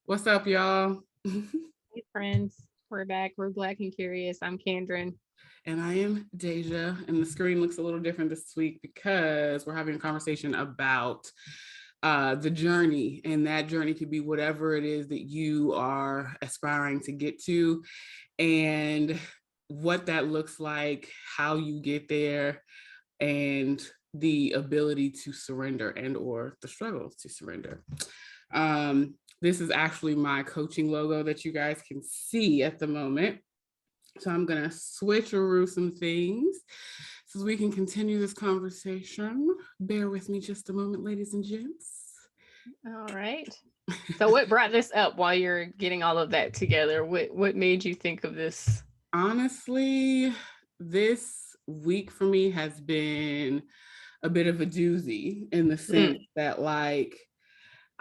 What's up, y'all? Hey friends, we're back. We're Black and Curious. I'm Kandron. And I am Dehjai, and the screen looks a little different this week because we're having a conversation about the journey, and that journey could be whatever it is that you are aspiring to get to, and what that looks like, how you get there, and the ability to surrender and or the struggles to surrender. This is actually my coaching logo that you guys can see at the moment. So I'm going to switcheroo some things so we can continue this conversation. Bear with me just a moment, ladies and gents. All right. So, what brought this up while you're getting all of that together? What made you think of this? Honestly, this week for me has been a bit of a doozy in the sense Mm. that, like,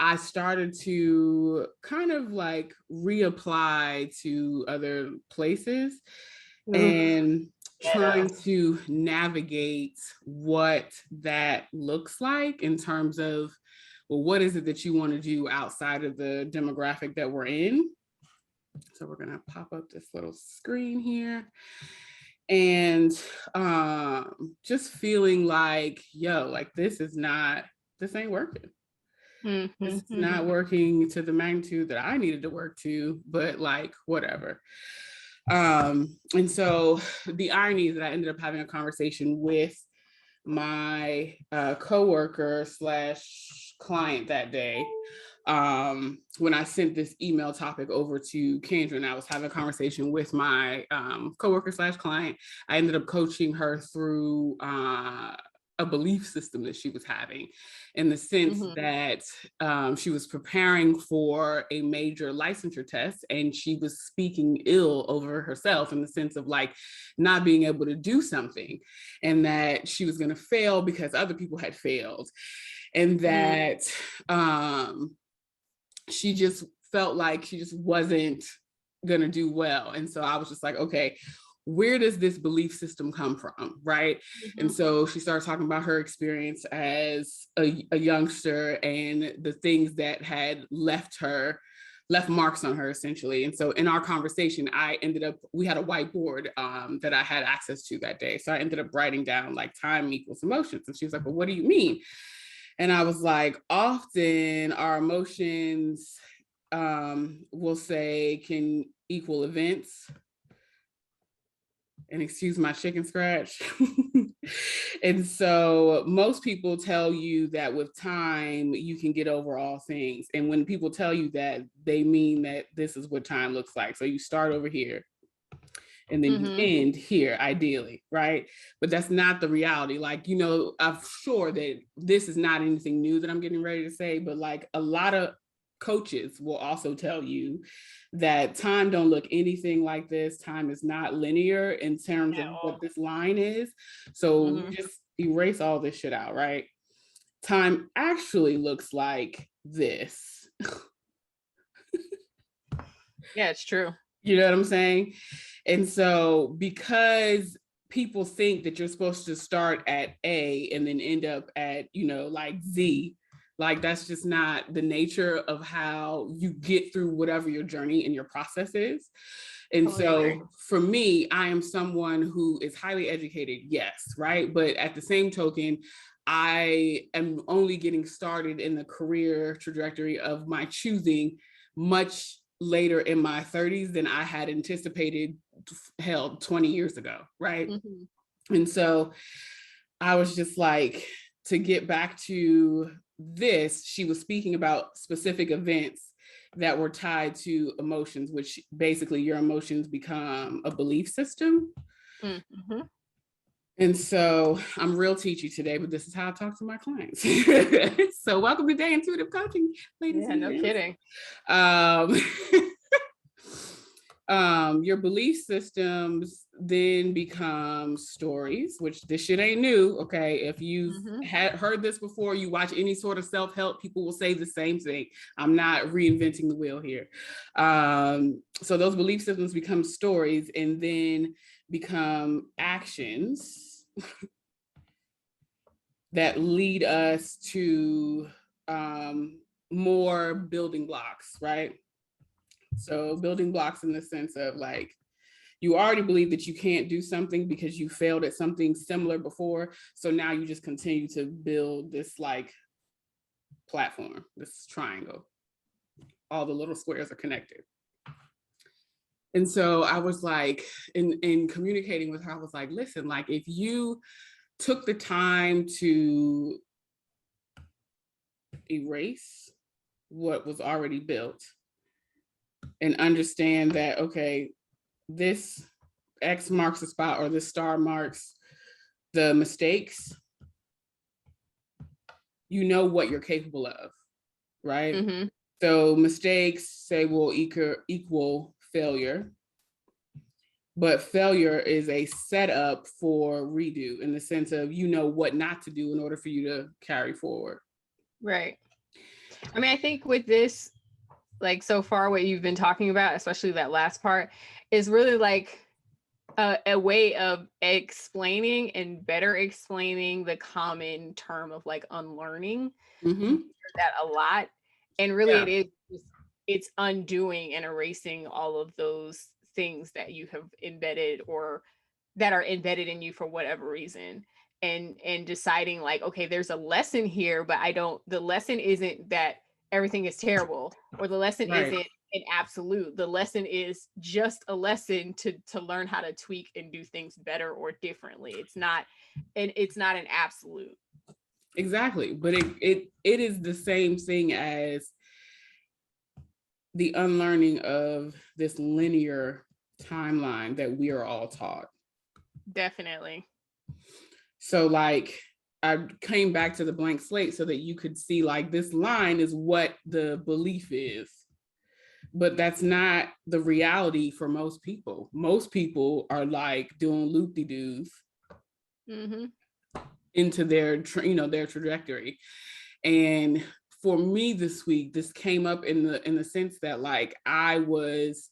I started to kind of like reapply to other places Oof, and ghetto. trying to navigate what that looks like in terms of, well, what is it that you want to do outside of the demographic that we're in? So we're going to pop up this little screen here and just feeling like, yo, like this ain't working. This is not Mm-hmm. working to the magnitude that I needed to work to, but like whatever. And so the irony is that I ended up having a conversation with my coworker slash client that day. When I sent this email topic over to Kendra, and I was having a conversation with my coworker slash client. I ended up coaching her through a belief system that she was having, in the sense Mm-hmm. that she was preparing for a major licensure test, and she was speaking ill over herself in the sense of like not being able to do something, and that she was going to fail because other people had failed, and Mm. that she just felt like she just wasn't going to do well. And so I was just like, okay, where does this belief system come from, right? And Mm-hmm. so she started talking about her experience as a youngster and the things that had left marks on her essentially. And so in our conversation, we had a whiteboard that I had access to that day. So I ended up writing down like time equals emotions. And she was like, well, what do you mean? And I was like, often our emotions will say can equal events, and excuse my chicken scratch. And so most people tell you that with time you can get over all things. And when people tell you that, they mean that this is what time looks like. So you start over here and then you Mm-hmm. end here, ideally, right? But that's not the reality. Like, I'm sure that this is not anything new that I'm getting ready to say, but like a lot of coaches will also tell you that time don't look anything like this. Time is not linear in terms At of what all. this line is. So you Mm-hmm. just erase all this shit out, right? Time actually looks like this. Yeah, it's true. You know what I'm saying? And so, because people think that you're supposed to start at A and then end up at, like Z, like that's just not the nature of how you get through whatever your journey and your process is. And Totally agree. so, for me, I am someone who is highly educated, yes, right? But at the same token, I am only getting started in the career trajectory of my choosing much later in my 30s than I had anticipated, hell, 20 years ago, right? Mm-hmm. And so I was just like, to get back to this, she was speaking about specific events that were tied to emotions, which basically your emotions become a belief system. Mm-hmm. And so I'm real teachy today, but this is how I talk to my clients. So welcome to Day Intuitive Coaching, ladies Yeah, and no gents. kidding. Um, your belief systems then become stories, which this shit ain't new. Okay. If you've Mm-hmm. had heard this before, you watch any sort of self-help, people will say the same thing. I'm not reinventing the wheel here. So those belief systems become stories and then become actions that lead us to more building blocks, right? So building blocks in the sense of like, you already believe that you can't do something because you failed at something similar before. So now you just continue to build this like platform, this triangle. All the little squares are connected. And so I was like, in communicating with her, I was like, listen, like if you took the time to erase what was already built and understand that, okay, this X marks the spot or this star marks the mistakes, you know what you're capable of, right? Mm-hmm. So mistakes say will equal failure, but failure is a setup for redo in the sense of you know what not to do in order for you to carry forward. Right. I mean, I think with this, like so far, what you've been talking about, especially that last part, is really like a way of explaining and better explaining the common term of like unlearning. Mm-hmm. You hear that a lot. And really, Yeah. it is it's undoing and erasing all of those things that you have embedded or that are embedded in you for whatever reason, and deciding like, okay, there's a lesson here, but the lesson isn't that everything is terrible, or the lesson Right. isn't an absolute. The lesson is just a lesson to learn how to tweak and do things better or differently. It's not an absolute. Exactly. But it is the same thing as the unlearning of this linear timeline that we are all taught. Definitely. So like I came back to the blank slate so that you could see like this line is what the belief is. But that's not the reality for most people. Most people are like doing loop-de-doos Mm-hmm. into their their trajectory. And for me this week, this came up in the sense that like I was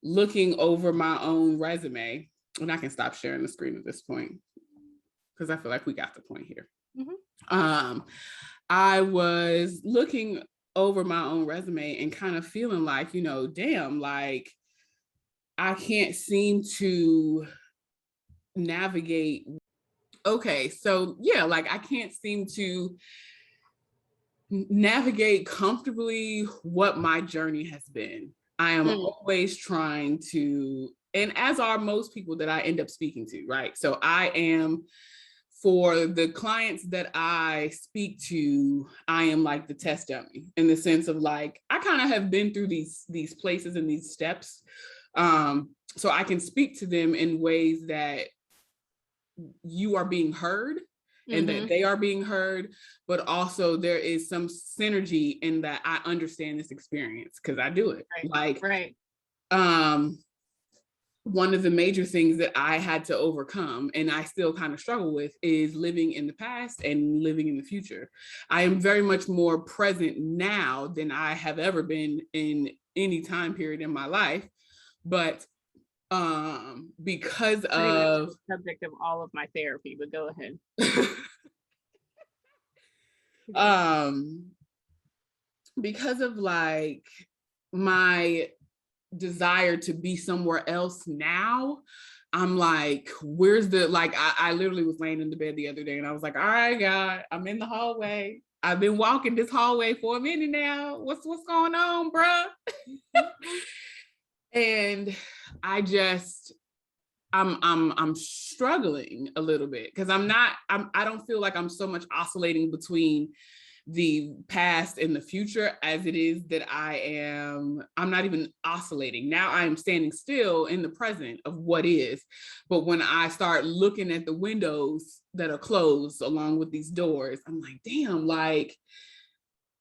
looking over my own resume, and I can stop sharing the screen at this point because I feel like we got the point here. Mm-hmm. I was looking over my own resume and kind of feeling like, damn, like I can't seem to navigate. Okay, so yeah, like I can't seem to navigate comfortably what my journey has been. I am always trying to, and as are most people that I end up speaking to, right? So I am, for the clients that I speak to, I am like the test dummy in the sense of like, I kind of have been through these places and these steps. So I can speak to them in ways that you are being heard and that they are being heard, but also there is some synergy in that I understand this experience because I do it. Right. Right. One of the major things that I had to overcome and I still kind of struggle with is living in the past and living in the future. I am very much more present now than I have ever been in any time period in my life. But because of the subject of all of my therapy, but go ahead. Because of like my desire to be somewhere else now, I'm like, where's the, like, I literally was laying in the bed the other day and I was like, all right, God, I'm in the hallway. I've been walking this hallway for a minute now. What's going on, bruh? And I just, I'm struggling a little bit because I don't feel like I'm so much oscillating between the past and the future as it is that I'm not even oscillating. Now I am standing still in the present of what is. But when I start looking at the windows that are closed along with these doors, I'm like, damn, like,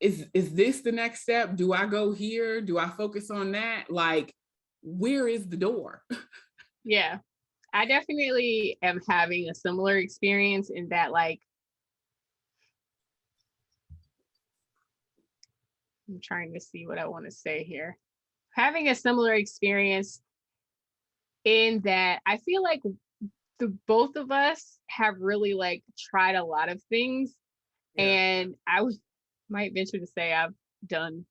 is this the next step? Do I go here? Do I focus on that? Like, where is the door? Yeah. I definitely am having a similar experience in that, like, I'm trying to see what I want to say here. Having a similar experience in that I feel like the both of us have really like tried a lot of things. Yeah. And might venture to say I've done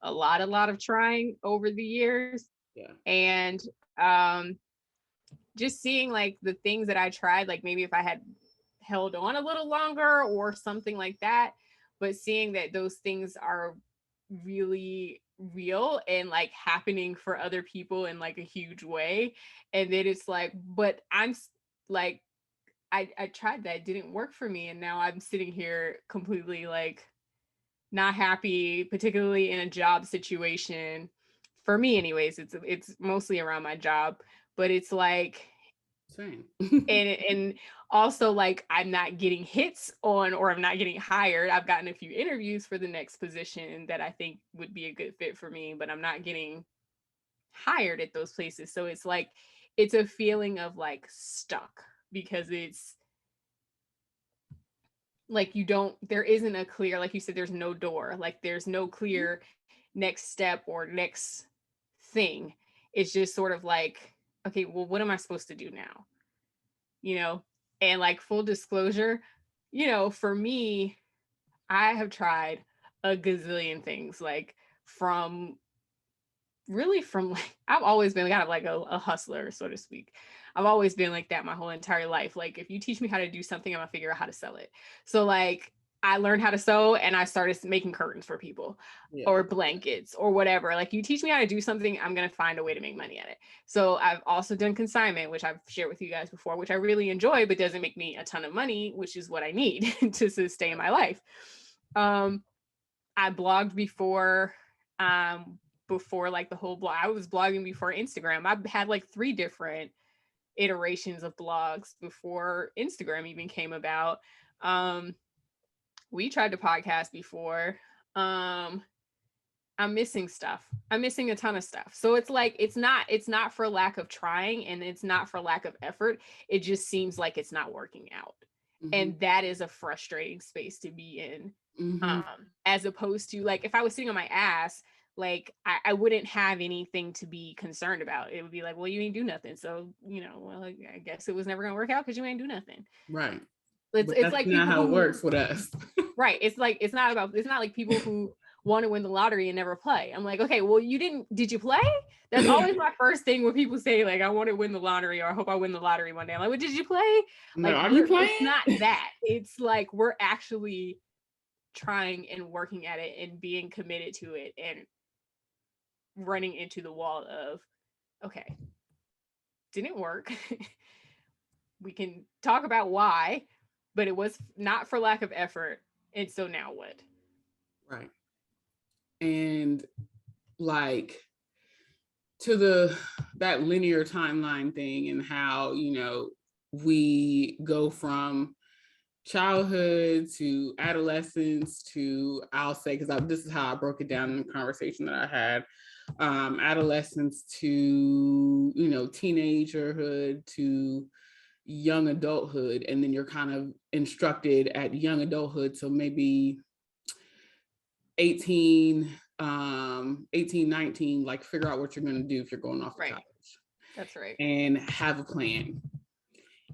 a lot of trying over the years. Yeah. And just seeing like the things that I tried, like maybe if I had held on a little longer or something like that, but seeing that those things are really real and like happening for other people in like a huge way. And then it's like, but like, I tried that, it didn't work for me. And now I'm sitting here completely like not happy, particularly in a job situation. For me, anyways, it's mostly around my job, but it's like, Same. and also like I'm not getting hits on, or I'm not getting hired. I've gotten a few interviews for the next position that I think would be a good fit for me, but I'm not getting hired at those places. So it's like it's a feeling of like stuck, because it's like there isn't a clear, like you said, there's no door, like there's no clear next step or next thing. It's just sort of like, okay, well, what am I supposed to do now? You know? And like full disclosure, for me, I have tried a gazillion things, like from like I've always been kind of like a hustler, so to speak. I've always been like that my whole entire life. Like if you teach me how to do something, I'm gonna figure out how to sell it. So like I learned how to sew and I started making curtains for people, Yeah. or blankets or whatever. Like you teach me how to do something, I'm gonna find a way to make money at it. So I've also done consignment, which I've shared with you guys before, which I really enjoy, but doesn't make me a ton of money, which is what I need to sustain my life. I blogged before like the whole blog. I was blogging before Instagram. I've had like 3 different iterations of blogs before Instagram even came about. We tried to podcast before. I'm missing stuff. I'm missing a ton of stuff. So it's like it's not for lack of trying, and it's not for lack of effort. It just seems like it's not working out. Mm-hmm. And that is a frustrating space to be in. Mm-hmm. As opposed to like if I was sitting on my ass, like I wouldn't have anything to be concerned about. It would be like, well, you ain't do nothing. So, well, I guess it was never gonna work out because you ain't do nothing. Right. It's But it's that's like not people how it who works with us. right. It's not like people who want to win the lottery and never play. I'm like, okay, well, did you play? That's always my first thing when people say like, I want to win the lottery, or I hope I win the lottery one day. I'm like, well, did you play? No, Like, are you playing? it's not that. It's like we're actually trying and working at it and being committed to it, and running into the wall of, okay, didn't work. We can talk about why, but it was not for lack of effort. And so now what? Right. And like to that linear timeline thing, and how, we go from childhood to adolescence to, I'll say, because this is how I broke it down in the conversation that I had, adolescence to, teenagerhood to young adulthood. And then you're kind of instructed at young adulthood, so maybe 18, 19, like figure out what you're going to do if you're going off to college. That's right. And have a plan.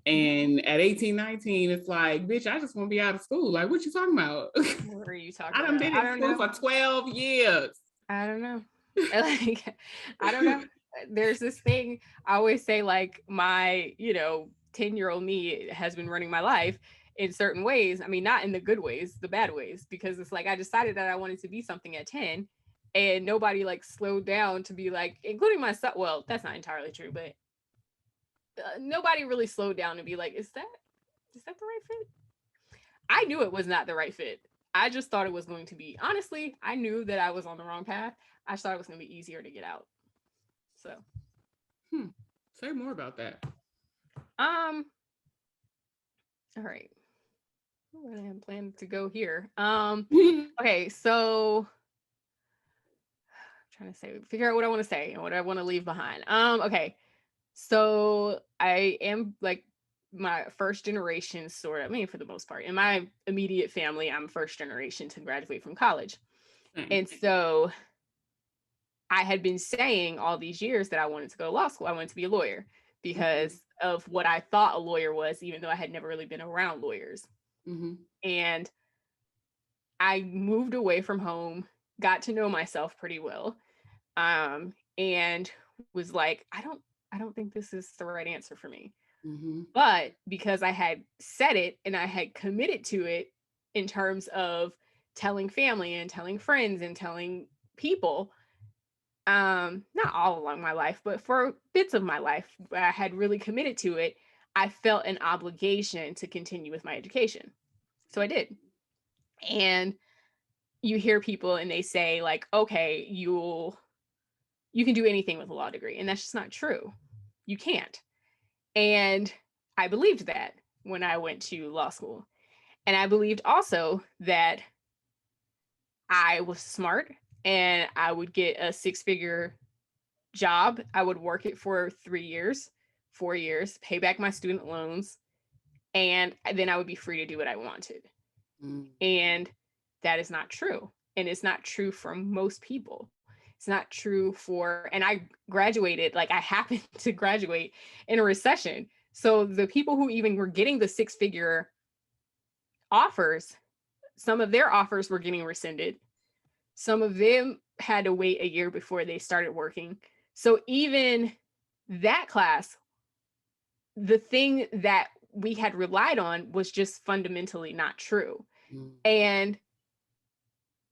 And at 18, 19, it's like, bitch, I just want to be out of school. Like, what you talking about? What are you talking about? I done been in school for 12 years. I don't know. Like, I don't know. There's this thing I always say, like, my, 10-year-old me has been running my life in certain ways. I mean, not in the good ways, the bad ways, because it's like I decided that I wanted to be something at 10, and nobody like slowed down to be like, including myself. Well, that's not entirely true, but nobody really slowed down to be like, is that the right fit? I knew it was not the right fit. I just thought it was going to be, honestly, I knew that I was on the wrong path. I just thought it was going to be easier to get out. So. Say more about that. All right. Where am I planning to go here? Okay, so I'm trying to figure out what I want to say and what I want to leave behind. Okay. So I am like my first generation sort of, I mean, for the most part, in my immediate family, I'm first generation to graduate from college. And so I had been saying all these years that I wanted to go to law school. I wanted to be a lawyer because of what I thought a lawyer was, even though I had never really been around lawyers. And I moved away from home got to know myself pretty well, and was like, I don't think this is the right answer for me. Mm-hmm. But because I had said it and I had committed to it in terms of telling family and telling friends and telling people, not all along my life, but for bits of my life where I had really committed to it, I felt an obligation to continue with my education. So I did. And you hear people and they say like, okay, you can do anything with a law degree, and that's just not true. You can't. And I believed that when I went to law school. And I believed also that I was smart and I would get a six-figure job. I would work it for 3 years, 4 years, pay back my student loans, and then I would be free to do what I wanted. Mm-hmm. And that is not true. And it's not true for most people. It's not true for, and I graduated, like I happened to graduate in a recession. So the people who even were getting the six-figure offers, some of their offers were getting rescinded. Some of them had to wait a year before they started working. So even that class, the thing that we had relied on was just fundamentally not true. Mm-hmm. And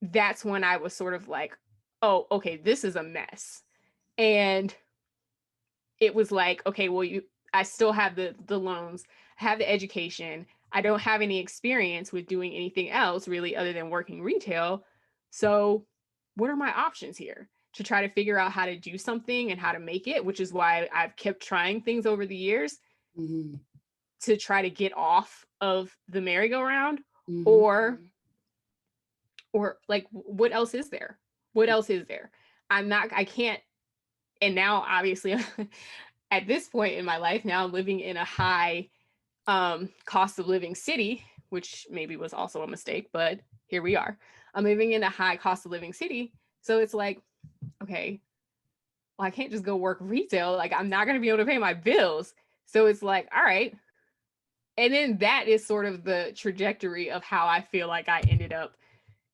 that's when I was sort of like, oh, okay, this is a mess. And it was like, okay, well, I still have the loans, I have the education. I don't have any experience with doing anything else really other than working retail. So what are my options here to try to figure out how to do something and how to make it, which is why I've kept trying things over the years Mm-hmm. to try to get off of the merry-go-round, Mm-hmm. or like, what else is there? What else is there? I can't. And now obviously at this point in my life, now living in a high cost of living city, which maybe was also a mistake, but here we are. I'm living in a high cost of living city. So it's like, okay, well, I can't just go work retail. Like, I'm not going to be able to pay my bills. So it's like, all right. And then that is sort of the trajectory of how I feel like I ended up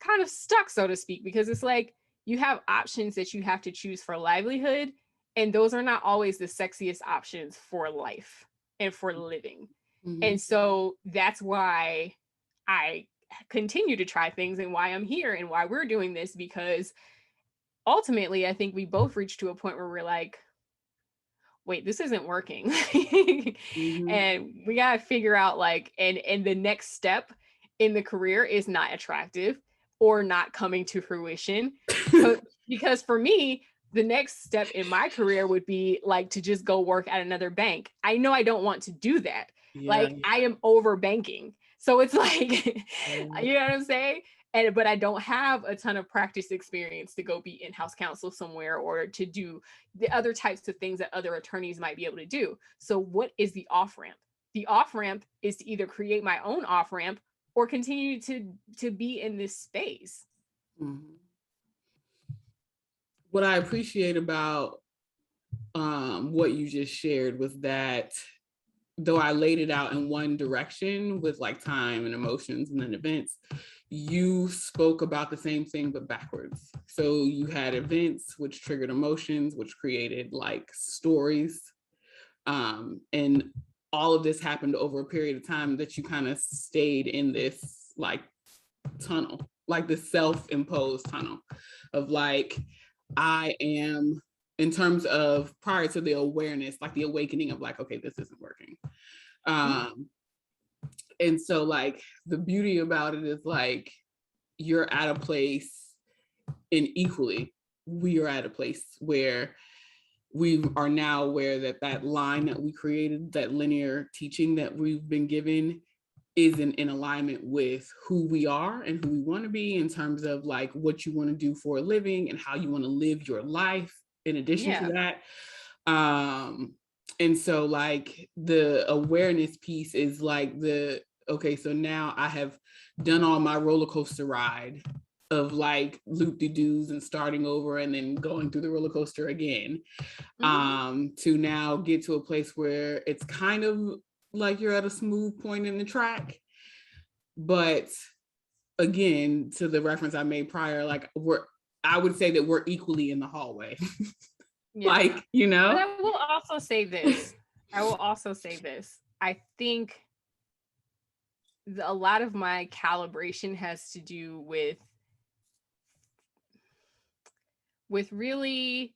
kind of stuck, so to speak, because it's like you have options that you have to choose for livelihood. And those are not always the sexiest options for life and for living. Mm-hmm. And so that's why I continue to try things and why I'm here and why we're doing this, because ultimately I think we both reached to a point where we're like, wait, this isn't working. Mm-hmm. And we got to figure out like, and the next step in the career is not attractive or not coming to fruition. Because for me, the next step in my career would be like to just go work at another bank. I know I don't want to do that. Yeah. Like, I am over banking. So it's like, Yeah. you know what I'm saying? But I don't have a ton of practice experience to go be in-house counsel somewhere or to do the other types of things that other attorneys might be able to do. So what is the off ramp? The off ramp is to either create my own off ramp or continue to be in this space. Mm-hmm. What I appreciate about what you just shared was that though I laid it out in one direction with like time and emotions and then events, you spoke about the same thing but backwards. So you had events which triggered emotions, which created like stories. And all of this happened over a period of time that you kind of stayed in this like tunnel, like this self-imposed tunnel of like, I am, in terms of prior to the awareness, like the awakening of like, okay, this isn't working. And so like the beauty about it is like you're at a place, and equally we are at a place where we are now aware that that line that we created, that linear teaching that we've been given, isn't in alignment with who we are and who we want to be in terms of like what you want to do for a living and how you want to live your life in addition to that. And so like the awareness piece is like the, okay, so now I have done all my roller coaster ride of like loop-de-doos and starting over and then going through the roller coaster again, to now get to a place where it's kind of like you're at a smooth point in the track. But again, to the reference I made prior, like I would say that we're equally in the hallway. Yeah. Like, you But know? I will also say this. I think a lot of my calibration has to do with really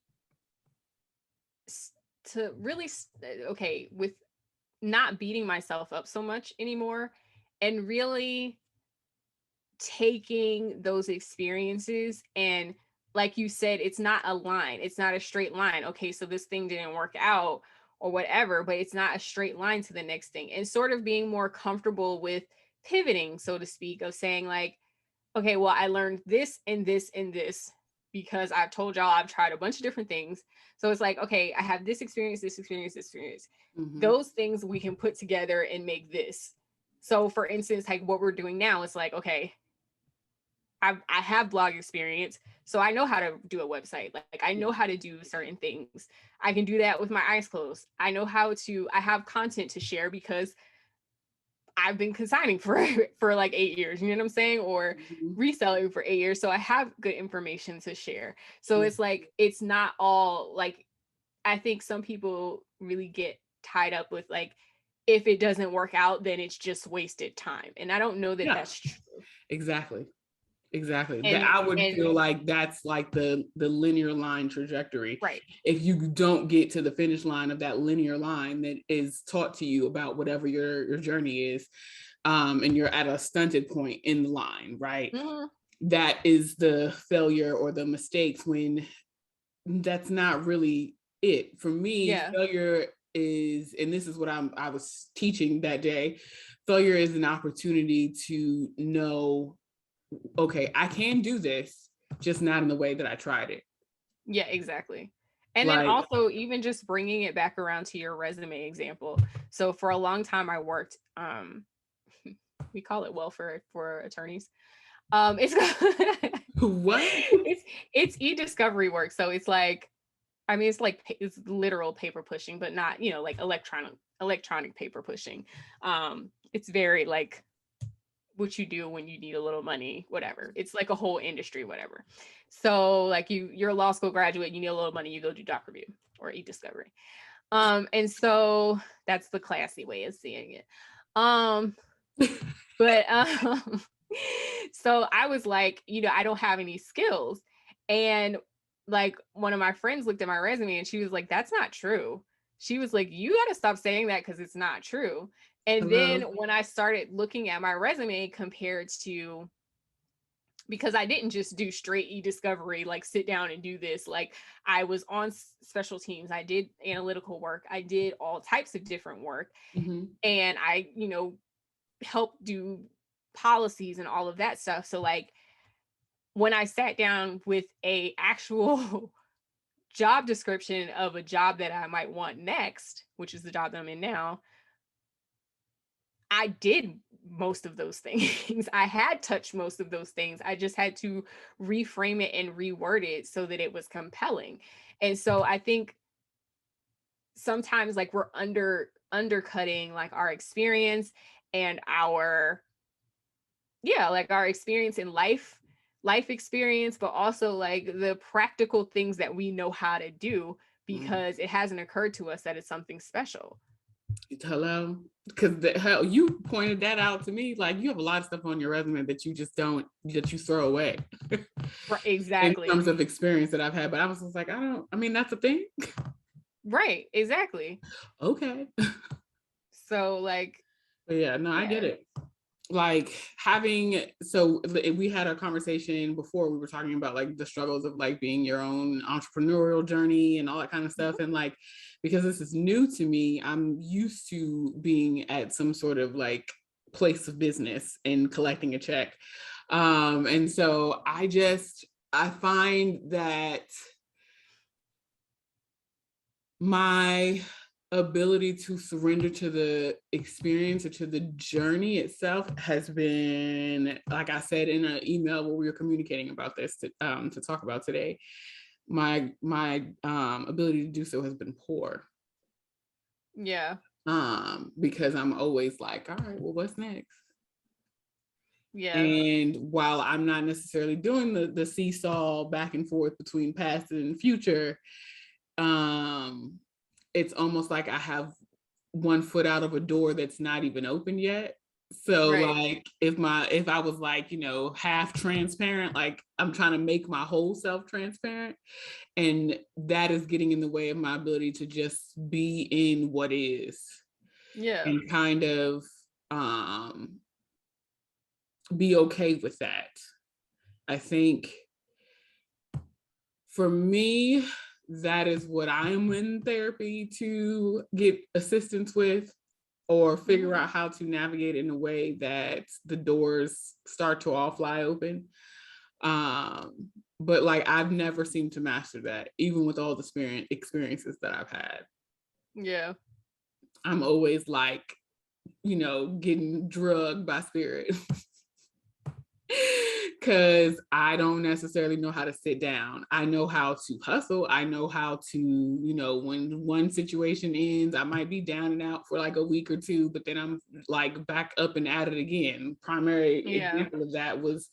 with not beating myself up so much anymore, and really taking those experiences, and like you said, it's not a line, it's not a straight line. Okay, so this thing didn't work out or whatever, but it's not a straight line to the next thing, and sort of being more comfortable with pivoting, so to speak, of saying like, okay, well, I learned this and this and this because I've told y'all I've tried a bunch of different things. So it's like, okay, I have this experience, this experience, this experience. Mm-hmm. Those things we can put together and make this. So for instance, like what we're doing now, it's like, okay, I have blog experience, so I know how to do a website. Like I know how to do certain things. I can do that with my eyes closed. I have content to share because I've been consigning for like 8 years, you know what I'm saying? Or reselling for 8 years. So I have good information to share. So it's like, it's not all like, I think some people really get tied up with like, if it doesn't work out, then it's just wasted time. And I don't know that that's true. Exactly. And I would feel like that's like the linear line trajectory. Right. If you don't get to the finish line of that linear line that is taught to you about whatever your journey is, and you're at a stunted point in the line, right? Mm-hmm. That is the failure or the mistakes, when that's not really it. For me, failure is, and this is what I was teaching that day, failure is an opportunity to know, okay, I can do this, just not in the way that I tried it. Yeah, exactly. And then also even just bringing it back around to your resume example. So for a long time I worked, we call it welfare for attorneys. It's what? It's e-discovery work. So it's like, I mean, it's literal paper pushing, but not, like electronic paper pushing. It's very like what you do when you need a little money, whatever. It's like a whole industry, whatever. So like you're a law school graduate, you need a little money, you go do doc review or e-discovery. And so that's the classy way of seeing it. But so I was like, I don't have any skills. And like one of my friends looked at my resume and she was like, that's not true. She was like, you got to stop saying that because it's not true. And then when I started looking at my resume compared to, because I didn't just do straight e-discovery, like sit down and do this. Like I was on special teams. I did analytical work. I did all types of different work. Mm-hmm. And I, helped do policies and all of that stuff. So like when I sat down with a actual job description of a job that I might want next, which is the job that I'm in now, I did most of those things. I had touched most of those things. I just had to reframe it and reword it so that it was compelling. And so I think sometimes like we're undercutting like our experience and our experience in life experience, but also like the practical things that we know how to do because it hasn't occurred to us that it's something special. Hello, because hell, you pointed that out to me. Like you have a lot of stuff on your resume that you just don't, that you throw away. Right, exactly. In terms of experience that I've had, but I was just like, I mean, that's a thing. Right, exactly. Okay. So like, but yeah, no, I get it. Like so we had a conversation before, we were talking about like the struggles of like being your own entrepreneurial journey and all that kind of stuff. And like, because this is new to me, I'm used to being at some sort of like place of business and collecting a check. And so I find that my ability to surrender to the experience or to the journey itself has been, like I said in an email where we were communicating about this to talk about today, my ability to do so has been poor. Yeah. Because I'm always like, all right, well, what's next? Yeah. And while I'm not necessarily doing the seesaw back and forth between past and future, it's almost like I have one foot out of a door that's not even open yet. So Right. like if I was like, you know, half transparent, like I'm trying to make my whole self transparent. And that is getting in the way of my ability to just be in what is. Yeah. And kind of be okay with that. I think for me, that is what I'm in therapy to get assistance with, or figure out how to navigate in a way that the doors start to all fly open. But like I've never seemed to master that, even with all the experiences that I've had. Yeah. I'm always like, you know, getting drugged by spirit. Because I don't necessarily know how to sit down. I know how to hustle. I know how to, you know, when one situation ends, I might be down and out for like a week or two, but then I'm like back up and at it again. Primary example of that was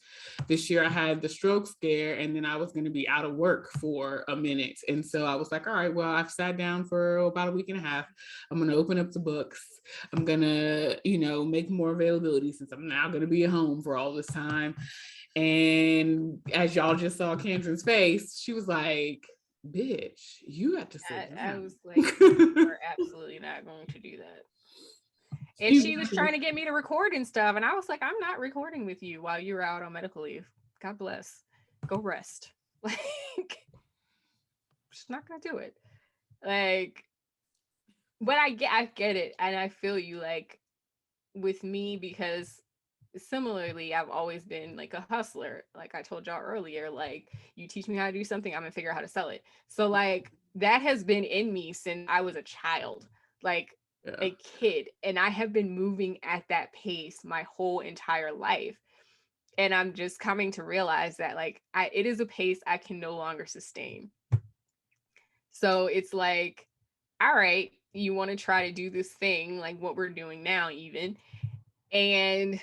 this year I had the stroke scare, and then I was going to be out of work for a minute. And so I was like, all right, well, I've sat down for about a week and a half. I'm going to open up the books. I'm going to, you know, make more availability since I'm now going to be at home for all this time. And as y'all just saw Kandron's face, she was like, bitch, you have to sit down. I was like, we're absolutely not going to do that. And she was trying to get me to record and stuff. And I was like, I'm not recording with you while you're out on medical leave. God bless. Go rest. Like, just not going to do it. Like, but I get it. And I feel you, like, with me, because similarly, I've always been like a hustler. Like I told y'all earlier, like you teach me how to do something, I'm gonna figure out how to sell it. So like that has been in me since I was a child, like a kid. And I have been moving at that pace my whole entire life. And I'm just coming to realize that like it is a pace I can no longer sustain. So it's like, all right, you want to try to do this thing, like what we're doing now, even. And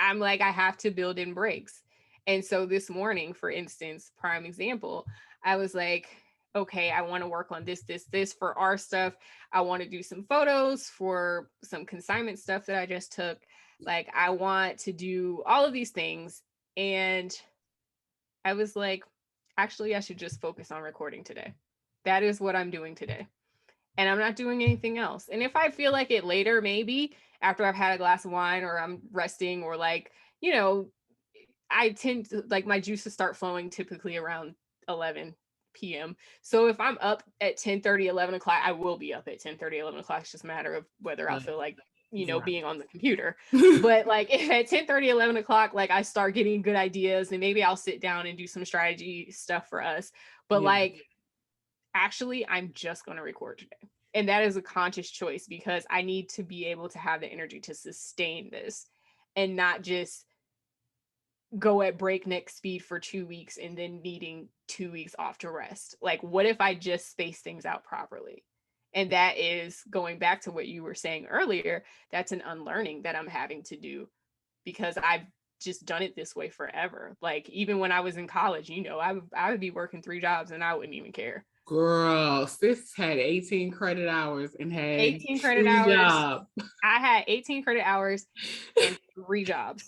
I'm like, I have to build in breaks. And so this morning, for instance, prime example, I was like, okay, I want to work on this for our stuff. I want to do some photos for some consignment stuff that I just took. Like, I want to do all of these things. And I was like, actually, I should just focus on recording today. That is what I'm doing today. And I'm not doing anything else. And if I feel like it later, maybe after I've had a glass of wine or I'm resting, or like, you know, I tend to like my juices start flowing typically around 11 p.m. So if I'm up at 10:30, 11 o'clock, I will be up at 10:30, 11 o'clock. It's just a matter of whether I'll feel like, you know, being on the computer. But like if at 10:30, 11 o'clock, like I start getting good ideas, and maybe I'll sit down and do some strategy stuff for us. But like, actually, I'm just going to record today. And that is a conscious choice, because I need to be able to have the energy to sustain this and not just go at breakneck speed for 2 weeks and then needing 2 weeks off to rest. Like, what if I just space things out properly? And that is going back to what you were saying earlier. That's an unlearning that I'm having to do, because I've just done it this way forever. Like, even when I was in college, you know, I would be working 3 jobs and I wouldn't even care. Girl, sis had 18 credit hours and had 18 credit 2 hours. jobs. I had 18 credit hours and 3 jobs.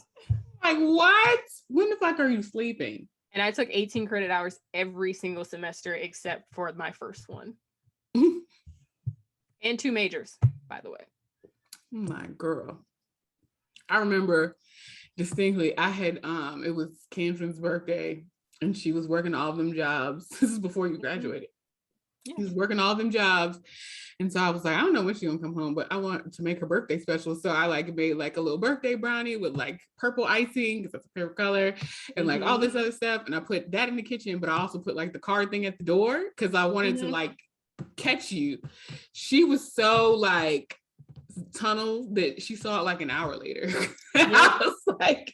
Like, what? When the fuck are you sleeping? And I took 18 credit hours every single semester except for my first one. And 2 majors, by the way. My girl. I remember distinctly, I had it was Kandron's birthday, and she was working all of them jobs. This is before you graduated. Yeah. She was working all of them jobs. And so I was like, I don't know when she's gonna come home, but I want to make her birthday special. So I like made like a little birthday brownie with like purple icing, because that's a favorite color, and like all this other stuff. And I put that in the kitchen, but I also put like the card thing at the door, because I wanted to like catch you. She was so like tunnel that she saw it like an hour later. I was like,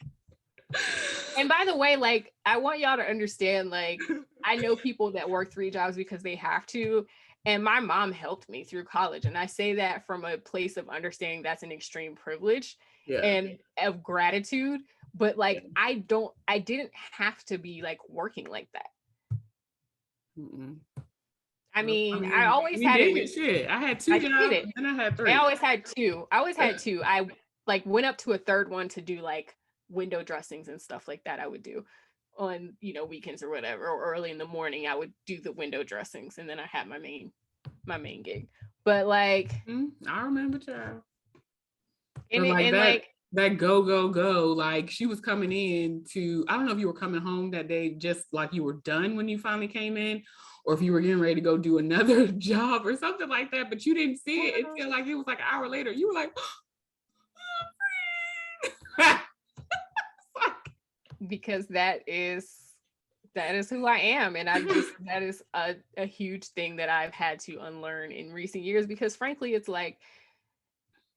and by the way, like, I want y'all to understand, like, I know people that work 3 jobs because they have to. And my mom helped me through college. And I say that from a place of understanding that's an extreme privilege and of gratitude. but like I didn't have to be like working like that. Mm-mm. I mean, I mean, always we had did it. it. Shit, I had 2 I did jobs, it. and then I had I 3. always had two. I like went up to a third one to do like window dressings and stuff like that. I would do on, you know, weekends or whatever, or early in the morning. I would do the window dressings, and then I had my main gig. But like, I remember, child. and But it, like and like, that go, go, go, like she was coming in to, I don't know if you were coming home that day, just like you were done when you finally came in, or if you were getting ready to go do another job or something like that, but you didn't see it until like it was like an hour later. You were like, oh, because that is who I am. And I've just, that is a huge thing that I've had to unlearn in recent years, because frankly, it's like,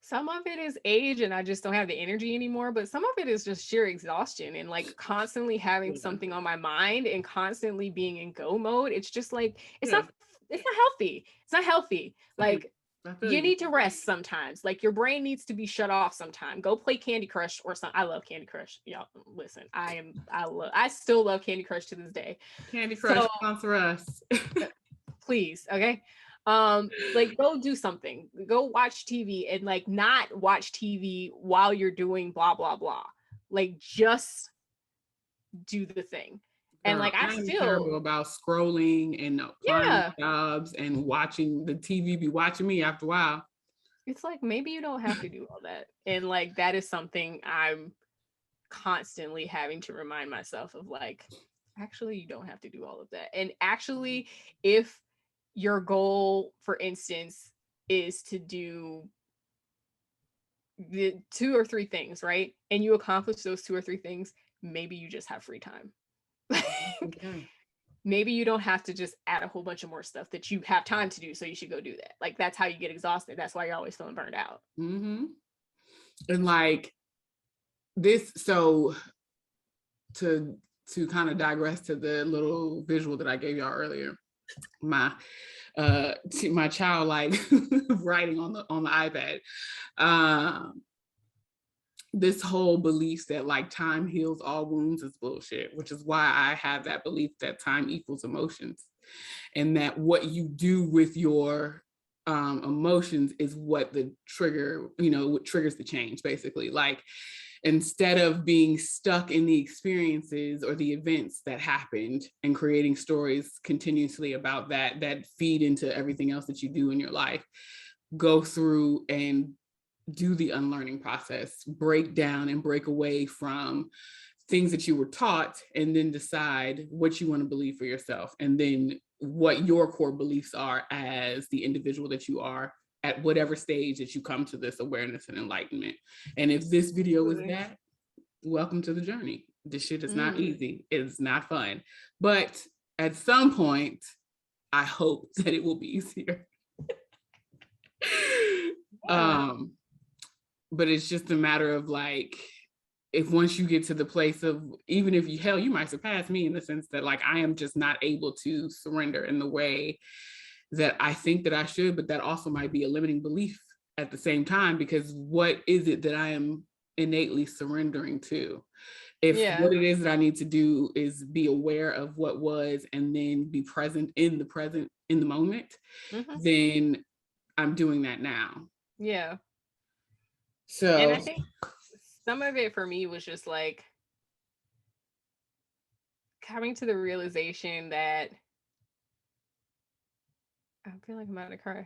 some of it is age and I just don't have the energy anymore, but some of it is just sheer exhaustion and like constantly having something on my mind and constantly being in go mode. It's just like, it's not healthy. It's not healthy. Like, you need to rest sometimes. Like, your brain needs to be shut off sometime. Go play Candy Crush or something. I love Candy Crush. Y'all listen, I still love Candy Crush to this day. Candy Crush sponsor us. Please, okay? Like, go do something. Go watch TV, and like not watch TV while you're doing blah blah blah. Like, just do the thing. And Girl, like, I am still terrible about scrolling and applying jobs and watching the TV be watching me after a while. It's like, maybe you don't have to do all that. And like, that is something I'm constantly having to remind myself of, like, actually, you don't have to do all of that. And actually, if your goal, for instance, is to do the 2 or 3 things, right? And you accomplish those 2 or 3 things, maybe you just have free time. Okay. Maybe you don't have to just add a whole bunch of more stuff that you have time to do, so you should go do that. Like, that's how you get exhausted. That's why you're always feeling burned out. Mm-hmm. And like this, so to kind of digress to the little visual that I gave y'all earlier, my child like writing on the iPad. This whole belief that like time heals all wounds is bullshit, which is why I have that belief that time equals emotions, and that what you do with your emotions is what the trigger, what triggers the change, basically. Like, instead of being stuck in the experiences or the events that happened and creating stories continuously about that feed into everything else that you do in your life, go through and do the unlearning process, break down and break away from things that you were taught, and then decide what you want to believe for yourself, and then what your core beliefs are as the individual that you are at whatever stage that you come to this awareness and enlightenment. And if this video is that, welcome to the journey. This shit is not easy. It's not fun. But at some point, I hope that it will be easier. But it's just a matter of like, if once you get to the place of, even if you might surpass me in the sense that like, I am just not able to surrender in the way that I think that I should, but that also might be a limiting belief at the same time, because what is it that I am innately surrendering to? If what it is that I need to do is be aware of what was, and then be present in the moment, then I'm doing that now. Yeah. So, and I think some of it for me was just like coming to the realization that, I feel like I'm about to cry.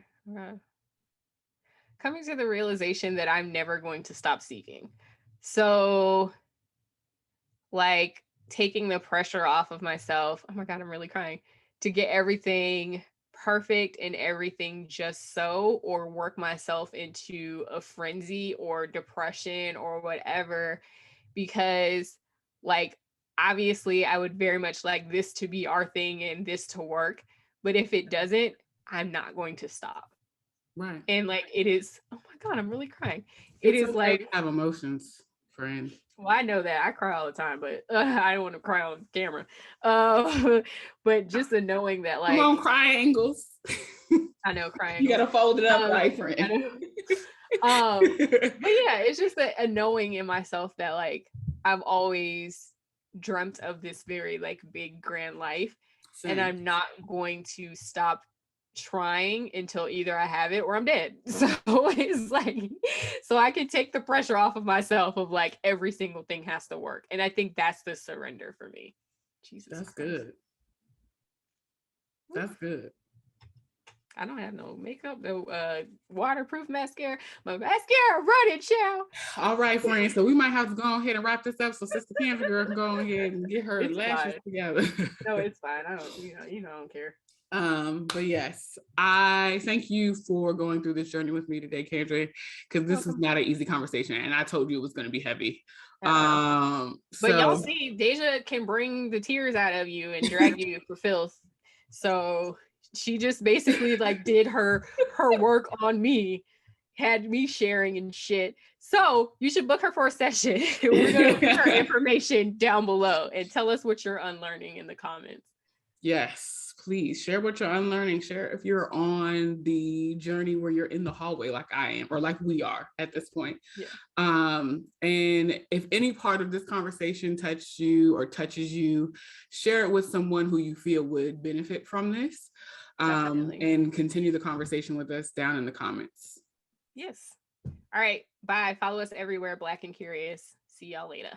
Coming to the realization that I'm never going to stop seeking. So, like, taking the pressure off of myself. Oh my God, I'm really crying. To get everything perfect and everything just so, or work myself into a frenzy or depression or whatever, because like, obviously I would very much like this to be our thing and this to work, but if it doesn't, I'm not going to stop. Right. And like, it is, oh my God, I'm really crying. It's okay like to have emotions, friend. Well, I know that I cry all the time, but I don't want to cry on camera. But just the knowing that, like, come on, cry angles. I know crying. You gotta fold it up, right, friend. But yeah, it's just a knowing in myself that like, I've always dreamt of this very like big grand life, and Same. I'm not going to stop trying until either I have it or I'm dead. So it's like, so I can take the pressure off of myself of like every single thing has to work. And I think that's the surrender for me. Jesus That's Christ. good. That's good. I don't have no makeup, no waterproof mascara. My mascara running, child. All right, friends. So we might have to go ahead and wrap this up so Sister Candy Girl can go ahead and get her It's lashes fine. together. No, it's fine. I don't, I don't care. But yes, I thank you for going through this journey with me today, Kendra, because this is not an easy conversation, and I told you it was going to be heavy. But y'all So see, Dehjai can bring the tears out of you and drag you for filth. So she just basically like did her work on me, had me sharing and shit. So you should book her for a session. We're gonna put her information down below and tell us what you're unlearning in the comments. yes, please share what you're unlearning. Share if you're on the journey where you're in the hallway like I am, or like we are at this point. Yeah. And if any part of this conversation touched you or touches you, share it with someone who you feel would benefit from this. And continue the conversation with us down in the comments. Yes. All right. Bye. Follow us everywhere, Black and Curious. See y'all later.